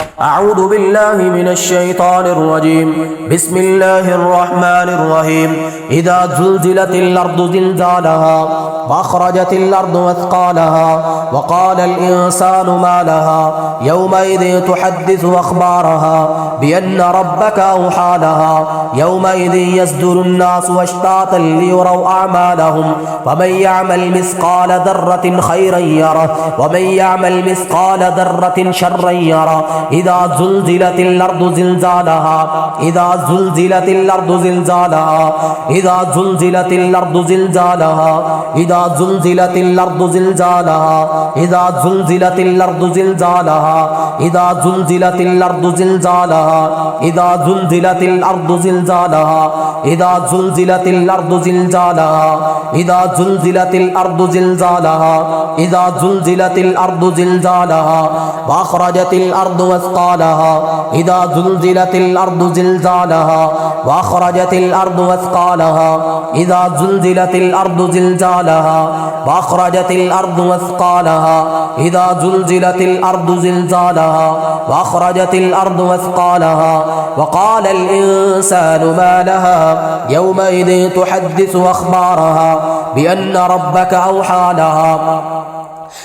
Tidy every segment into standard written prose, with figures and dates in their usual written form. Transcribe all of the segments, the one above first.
أعوذ بالله من الشيطان الرجيم. بسم الله الرحمن الرحيم. إذا زلزلت الأرض زلزالها وأخرجت الأرض أثقالها وقال الإنسان ما لها يومئذ تحدث أخبارها بأن ربك أوحى لها يومئذ يصدر الناس أشتاتا ليروا أعمالهم فمن يعمل مثقال ذرة خيرا يره ومن يعمل مثقال ذرة شرا يره. إذا زلزلت الأرض زلزالها إذا زلزلت الأرض زلزالها إذا زلزلت الأرض زلزالها إذا زلزلت الأرض زلزالها إذا زلزلت الأرض زلزالها إذا زلزلت الأرض زلزالها إذا زلزلت الأرض زلزالها إذا زلزلت الأرض زلزالها إذا زلزلت الأرض زلزالها إذا زلزلت الأرض زلزالها وأخرجت الأرض أثقالها إذا زلزلت الأرض زلزالها وأخرجت الأرض أثقالها إذا زلزلت الأرض زلزالها وأخرجت الأرض أثقالها إذا زلزلت الأرض زلزالها وأخرجت الأرض أثقالها وقال الإنسان ما لها يومئذ تحدث أخبارها بأن ربك أوحى لها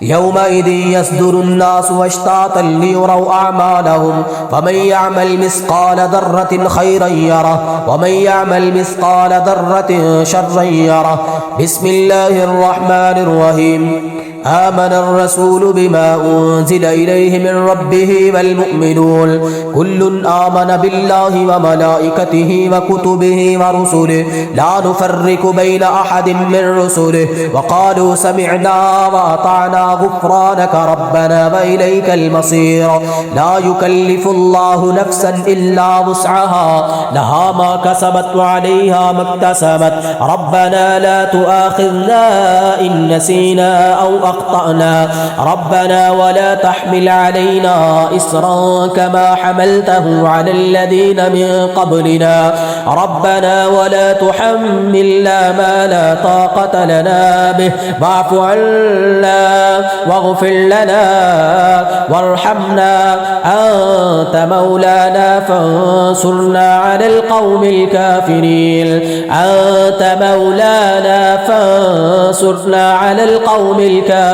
يومئذ يصدر الناس أشتاتا ليروا أعمالهم فمن يعمل مثقال ذرة خيرا يره ومن يعمل مثقال ذرة شرا يره. بسم الله الرحمن الرحيم. آمن الرسول بما أنزل إليه من ربه والمؤمنون كل آمن بالله وملائكته وكتبه ورسله لا نفرق بين أحد من رسله وقالوا سمعنا وأطعنا غفرانك ربنا وإليك المصير. لا يكلف الله نفسا إلا وسعها لها ما كسبت وعليها ما اكتسبت ربنا لا تؤاخذنا إن نسينا أو أخطأنا ربنا ولا تحمل علينا إصرا كما حملته على الذين من قبلنا ربنا ولا تحملنا ما لا طاقة لنا به واعف عنا واغفر لنا وارحمنا أنت مولانا فانصرنا على القوم الكافرين أنت مولانا فانصرنا على القوم الكافرين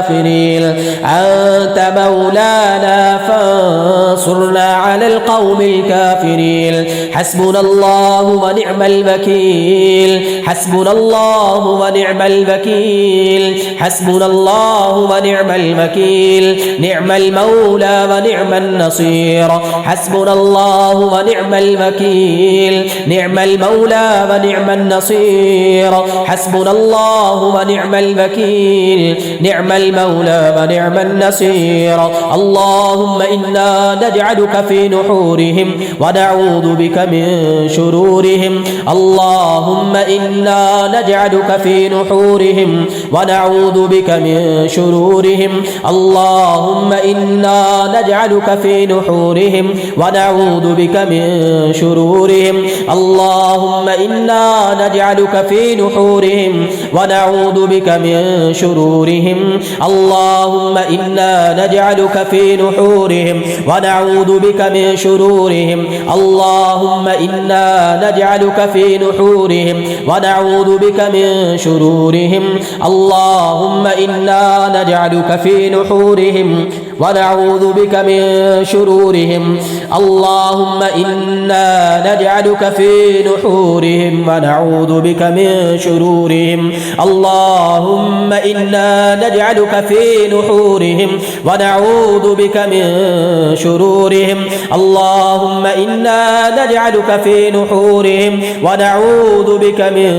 أنت مولانا فانصرنا على القوم الكافرين. حسبنا الله ونعم الوكيل حسبنا الله ونعم الوكيل حسبنا الله ونعم الوكيل. نعم المولى ونعم النصير حسبنا الله ونعم الوكيل. نعم المولى ونعم النصير حسبنا الله ونعم الوكيل. نعم المولى ونعم النصير. اللهم إنا نجعلك في نحورهم ونعوذ بك من شرورهم. اللهم إنا نجعلك في نحورهم ونعوذ بك من شرورهم. اللهم إنا نجعلك في نحورهم ونعوذ بك من شرورهم. اللهم إنا نجعلك في نحورهم ونعوذ بك من شرورهم. اللهم إنا نجعلك في نحورهم ونعوذ بك من شرورهم. اللهم إنا نجعلك في نحورهم ونعوذ بك من شرورهم. اللهم إنا نجعلك في نحورهم ونعوذ بك من شرورهم. اللهم إنا نجعلك في نحورهم ونعوذ بك من شرورهم. اللهم إنا نجعلك في نحورهم ونعوذ بك من شرورهم. اللهم إنا نجعلك في نحورهم ونعوذ بك من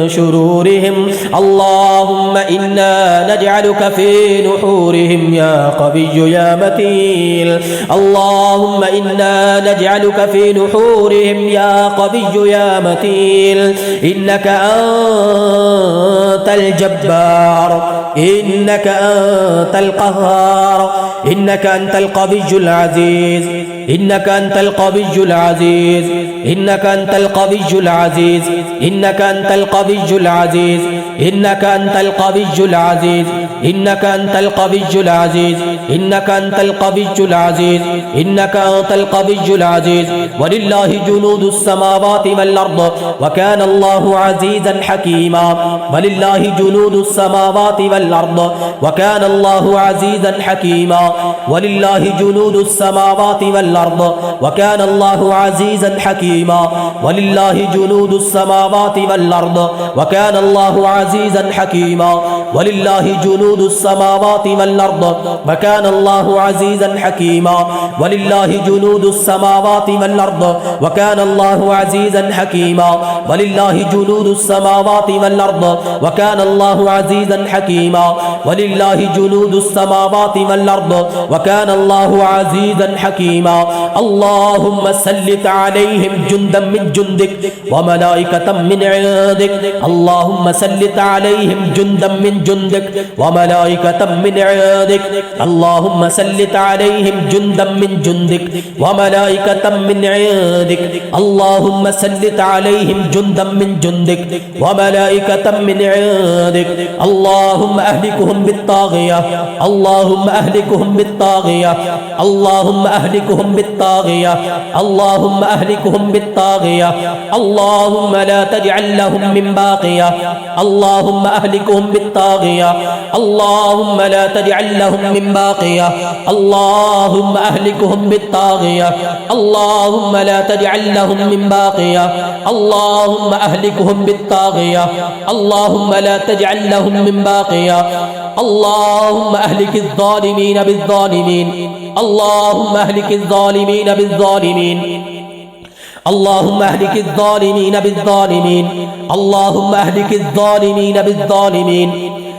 شرورهم. اللهم إنا نجعلك في نحورهم يا قوي يا متين. اللهم إنا نجعلك في نحورهم يا قوي يا متين. إنك أنت الجبار إنك أنت القهار إنك أنت القوي العزيز إنك أنت القوي العزيز إنك أنت القوي العزيز إنك أنت القوي العزيز إنك أنت القوي العزيز إنك أنت القوي العزيز إنك أنت القوي العزيز إنك أنت القوي العزيز ولله جنود السماوات والأرض وكان الله عزيزا حكيما ولله جنود السماوات والأرض وكان الله عزيزا حكيما ولله جنود السماوات والأرض وكان الله عزيزا حكيما ولله جنود السماوات والأرض وكان الله عزيزا حكيما ولله جنود السماوات والأرض وكان الله عزيزا حكيما ولله جنود السماوات والأرض وكان الله عزيزا حكيما ولله جنود السماوات والأرض وكان الله عزيزا حكيما ولله جنود السماوات والأرض وكان الله عزيزا حكيما اللهم سلط عليهم جندا من جندك وملائكة من عندك اللهم سلط عليهم جندا من جندك وملائكة من عندك اللهم سلط عليهم جندا من جندك وملائكة من عندك اللهم سلط عليهم جندا من جندك وملائكة من عندك اللهم أهلكهم بالطاغية اللهم أهلكهم بالطاغية اللهم أهلكهم بالطاغية اللهم أهلكهم بالطاغية اللهم لا تجعل لهم من باقية اللهم أهلكهم بالطاغية اللهم لا تجعل لهم من باقية اللهم أهلكهم بالطاغية اللهم لا تجعل لهم من باقية اللهم أهلكهم بالطاغية اللهم لا تجعل لهم من باقية اللهم أهلك الظالمين بالظالمين اللهم أهلك الظالمين بالظالمين اللهم أهلك الظالمين بالظالمين اللهم أهلك الظالمين بالظالمين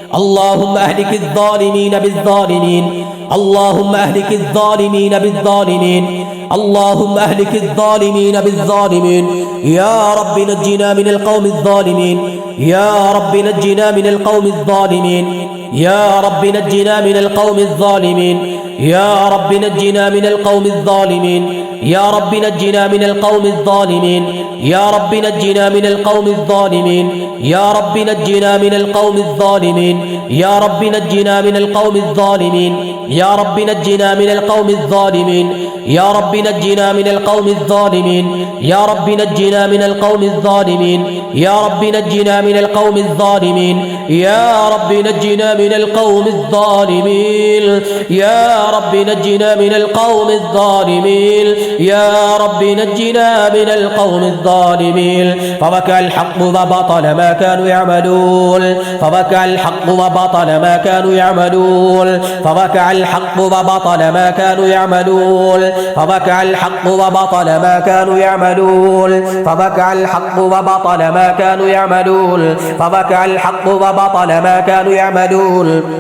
اللهم أهلك الظالمين بالظالمين اللهم أهلك الظالمين بالظالمين اللهم أهلك الظالمين بالظالمين يا رب نجنا من القوم الظالمين يا رب نجنا من القوم الظالمين يا رب نجنا من القوم الظالمين يا رب نجنا من القوم الظالمين يا رب نجنا من القوم الظالمين يا رب نجنا من القوم الظالمين يا رب نجنا من القوم الظالمين يا رب نجنا من القوم الظالمين يا رب نجنا من القوم الظالمين يا رب نجنا من القوم الظالمين يا رب نجنا من القوم الظالمين يا رب نجنا من القوم الظالمين يا رب نجنا من القوم الظالمين يا رب نجنا من القوم الظالمين يا رب نجنا من القوم الظالمين فوقع الحق وبطل ما كانوا يعملون فوقع الحق وبطل ما كانوا يعملون فوقع الحق وبطل ما كانوا يعملون فوقع الحق وبطل ما كانوا يعملون فوقع الحق وبطل ما كانوا يعملون فوقع الحق وبطل ما كانوا يعملون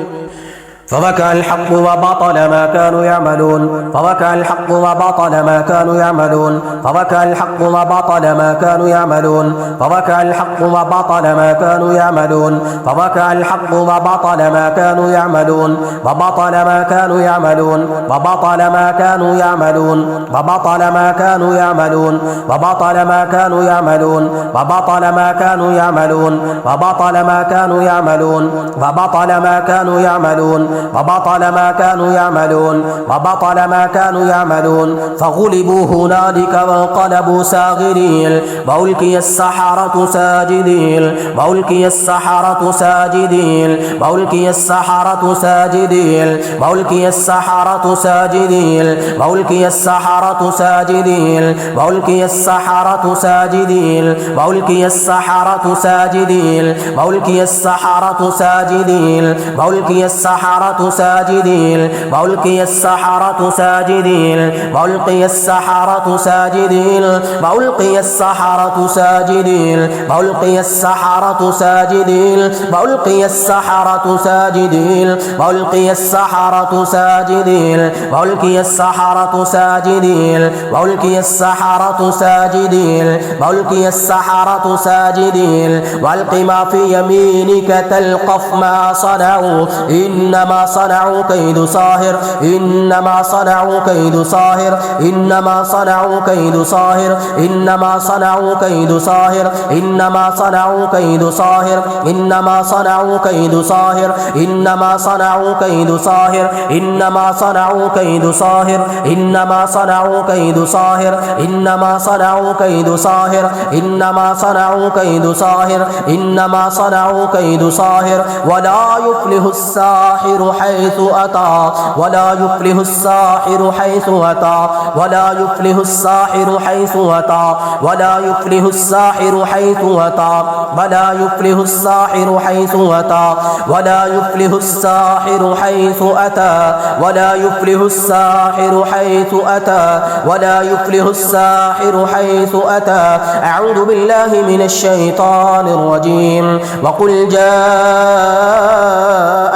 فوقع الحق وبطل ما كانوا يعملون فوقع الحق وبطل ما كانوا يعملون فوقع الحق وبطل ما كانوا يعملون فوقع الحق وبطل ما كانوا يعملون فوقع الحق وبطل ما كانوا يعملون وبطل ما كانوا يعملون وبطل ما كانوا يعملون وبطل ما كانوا يعملون وبطل ما كانوا يعملون وبطل ما كانوا يعملون وبطل ما كانوا يعملون وبطل ما كانوا يعملون وبطل ما كانوا يعملون وبطل ما كانوا يعملون فغلبوا هنالك وانقلبوا صاغرين وألقي السحرة ساجدين وألقي السحرة ساجدين وألقي السحرة ساجدين وألقي السحرة ساجدين وألقي السحرة ساجدين وألقي السحرة ساجدين وألقي السحرة ساجدين وألقي السحرة ساجدين وألقي السحرة ساجدين وألقي السحرة ساجدين وألقي السحرة ساجدين وألقي السحرة ساجدين وألقي السحرة ساجدين وألقي السحرة ساجدين وألقي السحرة ساجدين وألقي السحرة ساجدين وألقي السحرة ساجدين وألقي السحرة ساجدين وألق ما في يمينك تلقف ما صنعوا إنما إنما صنعوا كيد ساحر إنما صنعوا كيد ساحر إنما صنعوا كيد ساحر إنما صنعوا كيد ساحر إنما صنعوا كيد ساحر إنما صنعوا كيد ساحر إنما صنعوا كيد ساحر إنما صنعوا كيد ساحر إنما صنعوا كيد ساحر إنما صنعوا كيد ساحر إنما صنعوا كيد ساحر إنما صنعوا كيد ساحر ولا يفلح الساحر حيث أتى ولا يفلح الساحر حيث أتى ولا يفلح الساحر حيث أتى ولا يفلح الساحر حيث أتى ولا يفلح الساحر حيث أتى ولا يفلح الساحر حيث أتى ولا يفلح الساحر حيث أتى ولا يفلح الساحر حيث أتى. أعوذ بالله من الشيطان الرجيم. وقل جاء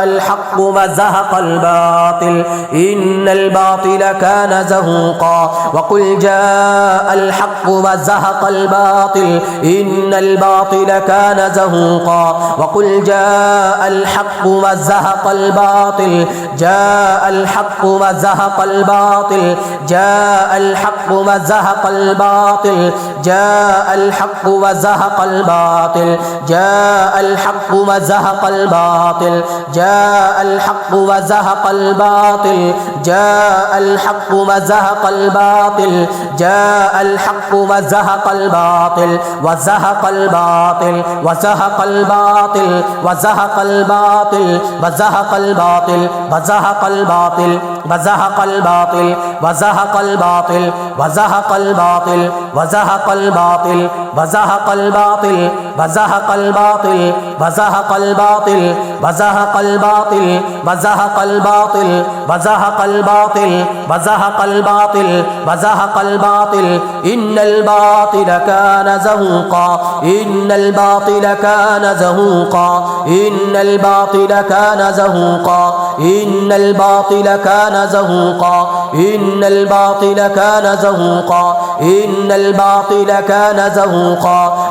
الحق وزهق الباطل إن الباطل كان زهوقا وقل جاء الحق وزهق الباطل إن الباطل كان زهوقا وقل جاء الحق وزهق الباطل جاء الحق وزهق الباطل جاء الحق وزهق الباطل جاء الحق وزهق الباطل جاء الحق وزهق الباطل جاء الحق وزهق الباطل جاء الحق وزهق الباطل جاء الحق وزهق الباطل وزهق الباطل وزهق الباطل وزهق الباطل وزهق الباطل وزهق الباطل وزهق الباطل وزهق الباطل وزهق الباطل وزهق الباطل وزهق الباطل وزهق الباطل وزهق الباطل وزهق الباطل وزهق الباطل وزهق الباطل وزهق الباطل وزهق الباطل إن الباطل كان زهوقا إن الباطل كان زهوقا إن الباطل كان زهوقا إن الباطل كان زهوقا إن الباطل كان زهوقا إن الباطل كان زهوقا.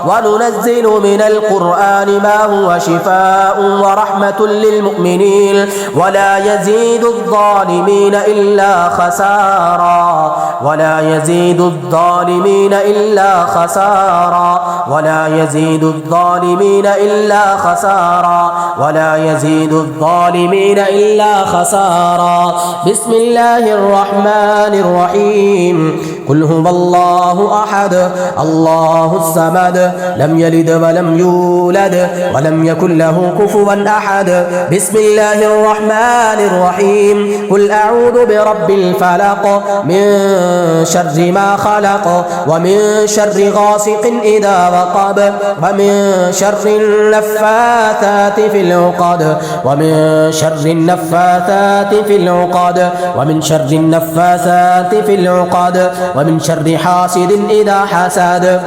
وننزل من القرآن ما هو شفاء ورحمة للمؤمنين ولا يزيد الظالمين إلا خسارا ولا يزيد الظالمين إلا خسارا ولا يزيد الظالمين إلا خسارا ولا يزيد الظالمين إلا خسارا. بسم الله الرحمن الرحيم. قل هو الله أحد الله الصمد لم يلد ولم يولد ولم يكن له كفوا أحد. بسم الله الرحمن الرحيم. قل أعوذ برب الفلق من شر ما خلق ومن شر غاسق إذا وقب ومن شر النفاثات في العقد ومن شر النفاثات في العقد ومن شر النفاثات في العقد ومن شر حاسد إذا حسد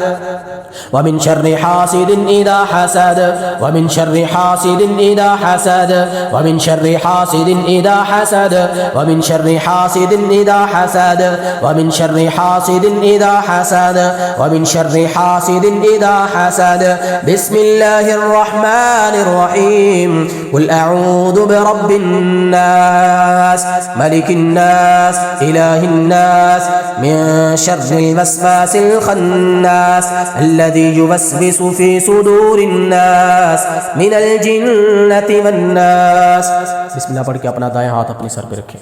ومن شر حاسد إذا حسد ومن شر حاسد إذا حسد ومن شر حاسد إذا حسد ومن شر حاسد إذا حسد ومن شر حاسد إذا حسد ومن شر حاسد إذا حسد. بسم الله الرحمن الرحيم. قل أعوذ برب الناس ملك الناس إله الناس من شر الوسواس الخناس الذي يوسوس في صدور الناس من الجنة والناس. بسم الله पढ़ के अपना दायां हाथ अपने सर पे रखें.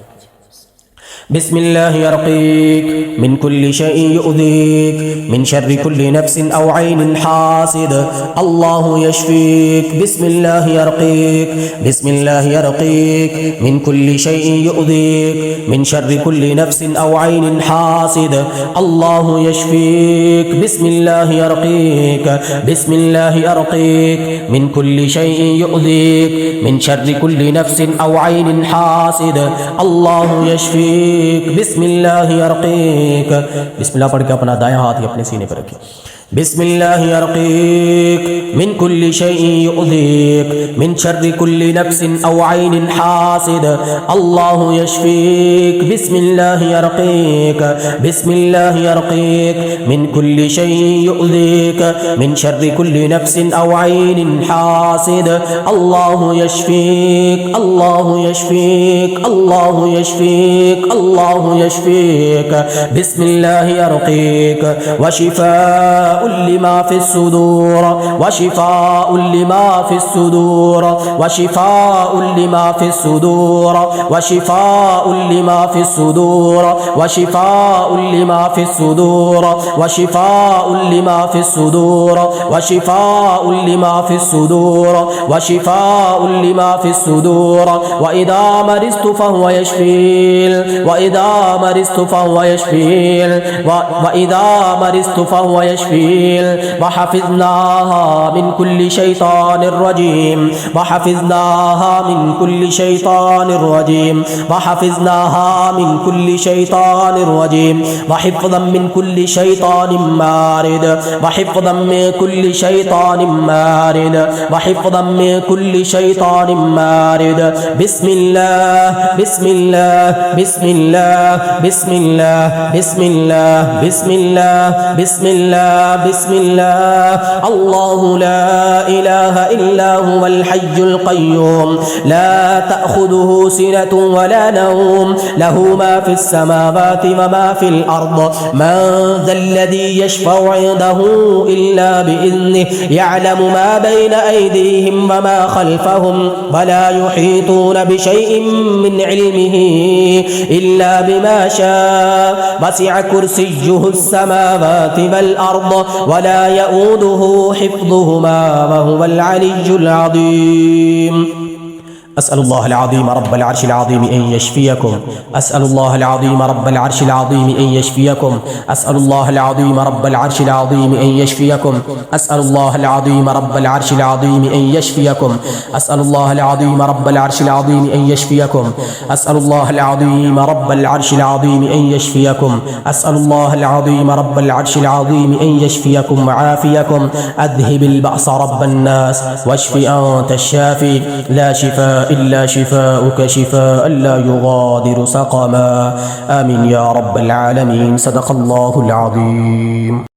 بسم الله يرقيك من كل شيء يؤذيك من شر كل نفس أو عين حاسد الله يشفيك. بسم الله يرقيك بسم الله يرقيك من كل شيء يؤذيك من شر كل نفس أو عين حاسد الله يشفيك. بسم الله يرقيك بسم الله يرقيك من كل شيء يؤذيك من شر كل نفس أو عين حاسد الله يشفيك. بسم الله يرقيك. بسم الله पढ़ के अपना दायां हाथ ही अपने सीने पर रखें. بسم الله يرقيك من كل شيء يؤذيك من شر كل نفس أو عين حاسد. الله يشفيك. بسم الله يرقيك. بسم الله يرقيك من كل شيء يؤذيك من شر كل نفس أو عين حاسد. الله يشفيك. الله يشفيك. الله يشفيك. الله يشفيك. بسم الله يرقيك. وشفاء لما في الصدور وشفاء لما في الصدور وشفاء لما في الصدور وشفاء لما في الصدور وشفاء لما في الصدور وشفاء لما في الصدور وشفاء لما في الصدور وشفاء لما في الصدور. وإذا مرضت فهو يشفين وإذا مرضت فهو يشفين وإذا مرضت فهو يشفين. وحفظناها من كل شيطان رجيم وحفظناها من كل شيطان رجيم وحفظناها من كل شيطان رجيم وحفظا من كل شيطان مارد وحفظا من كل شيطان مارد وحفظا من كل شيطان مارد. بسم الله بسم الله بسم الله بسم الله بسم الله بسم الله بسم الله بسم الله. الله لا إله إلا هو الحي القيوم لا تأخذه سنة ولا نوم له ما في السماوات وما في الأرض. من ذا الذي يشفع عنده إلا بإذنه يعلم ما بين أيديهم وما خلفهم ولا يحيطون بشيء من علمه إلا بما شاء. وسع كرسيه السماوات والأرض ولا يؤوده حفظهما وهو العلي العظيم. أسأل الله العظيم رب العرش العظيم أن يشفيكم. أسأل الله العظيم رب العرش العظيم أن يشفيكم. أسأل الله العظيم رب العرش العظيم أن يشفيكم. أسأل الله العظيم رب العرش العظيم أن يشفيكم. أسأل الله العظيم رب العرش العظيم أن يشفيكم. أسأل الله العظيم رب العرش العظيم أن يشفيكم. أسأل الله العظيم رب العرش العظيم أن يشفيكم وعافيكم. أذهب البأس رب الناس واشف أنت الشافي لا شفاء إلا شفاؤك شفاء لا يغادر سقما. آمين يا رب العالمين. صدق الله العظيم.